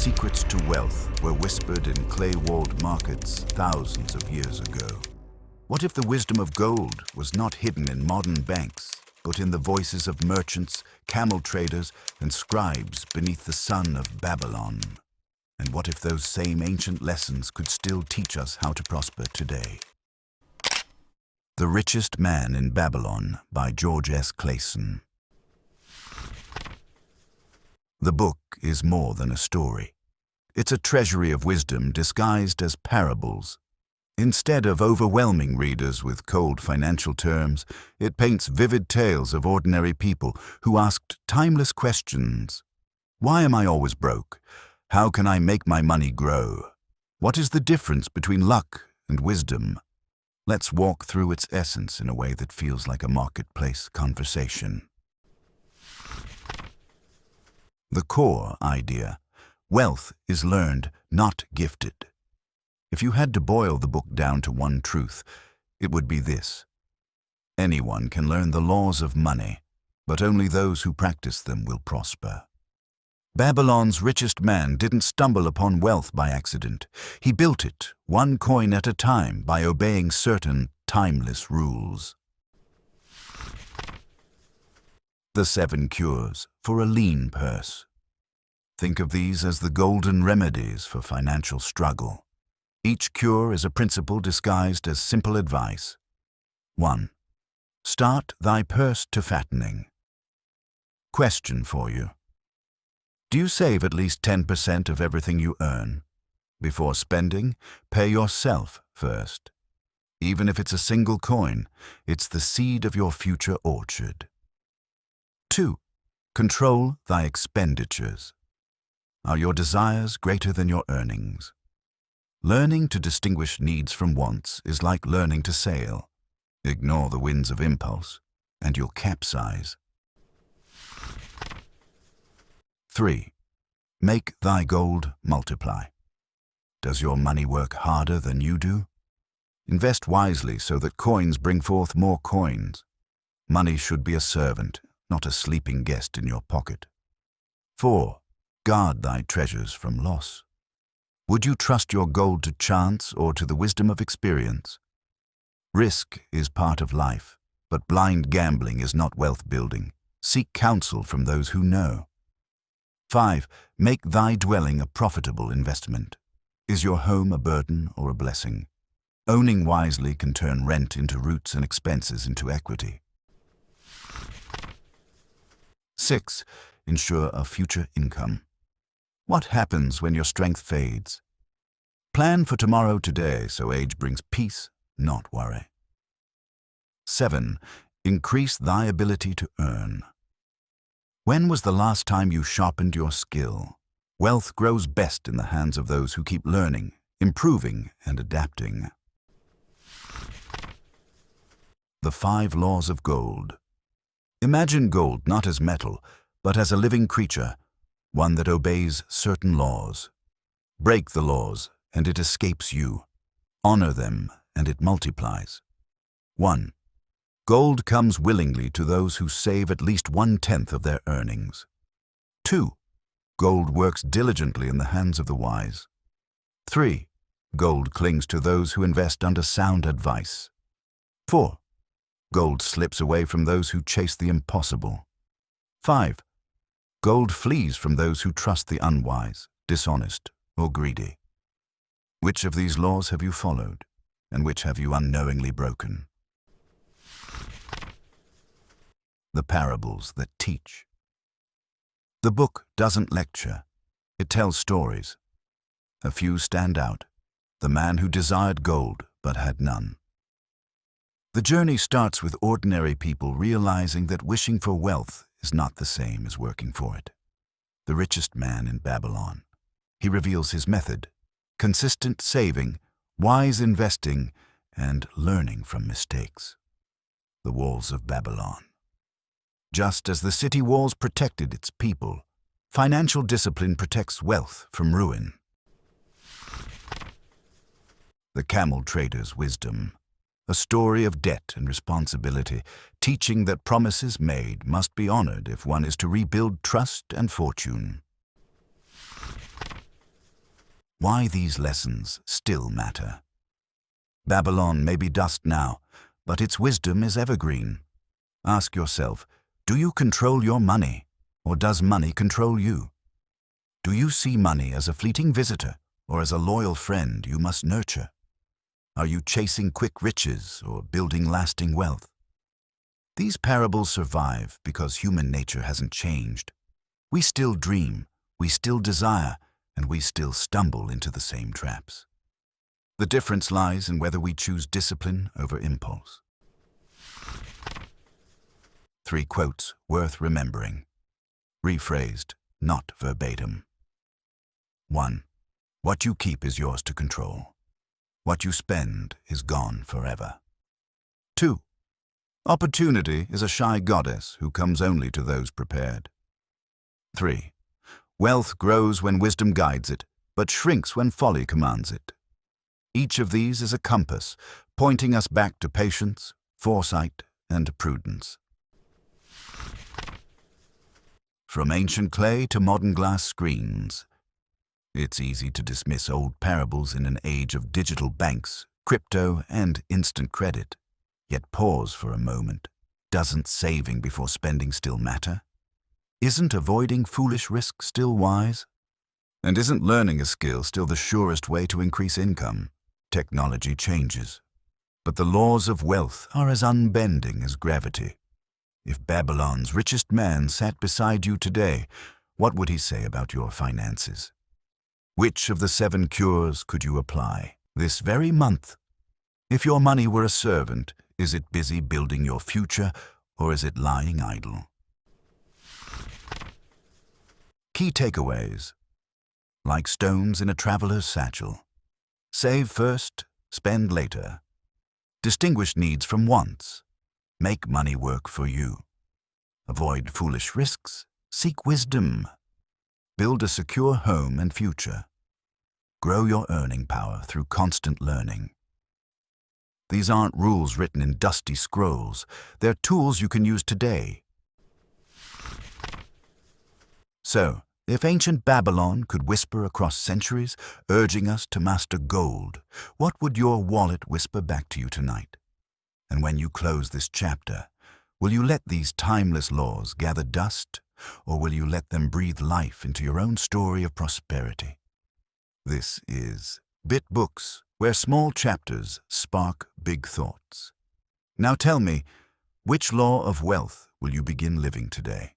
secrets to wealth were whispered in clay-walled markets thousands of years ago? What if the wisdom of gold was not hidden in modern banks, but in the voices of merchants, camel traders, and scribes beneath the sun of Babylon? And what if those same ancient lessons could still teach us how to prosper today? The Richest Man in Babylon by George S. Clason. The book is more than a story. It's a treasury of wisdom disguised as parables. Instead of overwhelming readers with cold financial terms, it paints vivid tales of ordinary people who asked timeless questions. Why am I always broke? How can I make my money grow? What is the difference between luck and wisdom? Let's walk through its essence in a way that feels like a marketplace conversation. The core idea: wealth is learned, not gifted. If you had to boil the book down to one truth, it would be this: anyone can learn the laws of money, but only those who practice them will prosper. Babylon's richest man didn't stumble upon wealth by accident. He built it, one coin at a time, by obeying certain timeless rules. The 7 cures for a lean purse. Think of these as the golden remedies for financial struggle. Each cure is a principle disguised as simple advice. 1. Start thy purse to fattening. Question for you: do you save at least 10% of everything you earn? Before spending, pay yourself first. Even if it's a single coin, it's the seed of your future orchard. 2. Control thy expenditures. Are your desires greater than your earnings? Learning to distinguish needs from wants is like learning to sail. Ignore the winds of impulse, and you'll capsize. 3. Make thy gold multiply. Does your money work harder than you do? Invest wisely so that coins bring forth more coins. Money should be a servant, not a sleeping guest in your pocket. 4. Guard thy treasures from loss. Would you trust your gold to chance or to the wisdom of experience? Risk is part of life, but blind gambling is not wealth building. Seek counsel from those who know. 5. Make thy dwelling a profitable investment. Is your home a burden or a blessing? Owning wisely can turn rent into roots and expenses into equity. 6. Ensure a future income. What happens when your strength fades? Plan for tomorrow today so age brings peace, not worry. 7. Increase thy ability to earn. When was the last time you sharpened your skill? Wealth grows best in the hands of those who keep learning, improving, and adapting. The 5 laws of gold. Imagine gold not as metal, but as a living creature, one that obeys certain laws. Break the laws, and it escapes you. Honor them, and it multiplies. 1. Gold comes willingly to those who save at least 1/10 of their earnings. 2. Gold works diligently in the hands of the wise. 3. Gold clings to those who invest under sound advice. 4. Gold slips away from those who chase the impossible. 5. Gold flees from those who trust the unwise, dishonest, or greedy. Which of these laws have you followed, and which have you unknowingly broken? The parables that teach. The book doesn't lecture, it tells stories. A few stand out: the man who desired gold but had none. The journey starts with ordinary people realizing that wishing for wealth is not the same as working for it. The richest man in Babylon. He reveals his method: consistent saving, wise investing, and learning from mistakes. The walls of Babylon. Just as the city walls protected its people, financial discipline protects wealth from ruin. The camel trader's wisdom. A story of debt and responsibility, teaching that promises made must be honored if one is to rebuild trust and fortune. why these lessons still matter. Babylon may be dust now, but its wisdom is evergreen. Ask yourself, do you control your money, or does money control you? Do you see money as a fleeting visitor, or as a loyal friend you must nurture? Are you chasing quick riches or building lasting wealth? These parables survive because human nature hasn't changed. We still dream, we still desire, and we still stumble into the same traps. The difference lies in whether we choose discipline over impulse. 3 quotes worth remembering. Rephrased, not verbatim. 1. What you keep is yours to control. What you spend is gone forever. 2. Opportunity is a shy goddess who comes only to those prepared. 3. Wealth grows when wisdom guides it, but shrinks when folly commands it. Each of these is a compass, pointing us back to patience, foresight, and prudence. From ancient clay to modern glass screens, it's easy to dismiss old parables in an age of digital banks, crypto, and instant credit. Yet pause for a moment. Doesn't saving before spending still matter? Isn't avoiding foolish risk still wise? And isn't learning a skill still the surest way to increase income? Technology changes, but the laws of wealth are as unbending as gravity. If Babylon's richest man sat beside you today, what would he say about your finances? Which of the 7 cures could you apply this very month? If your money were a servant, is it busy building your future, or is it lying idle? Key takeaways. Like stones in a traveler's satchel. Save first, spend later. Distinguish needs from wants. Make money work for you. Avoid foolish risks. Seek wisdom. Build a secure home and future. Grow your earning power through constant learning. These aren't rules written in dusty scrolls. They're tools you can use today. So, if ancient Babylon could whisper across centuries, urging us to master gold, what would your wallet whisper back to you tonight? And when you close this chapter, will you let these timeless laws gather dust, or will you let them breathe life into your own story of prosperity? This is Bit Books, where small chapters spark big thoughts. Now tell me, which law of wealth will you begin living today?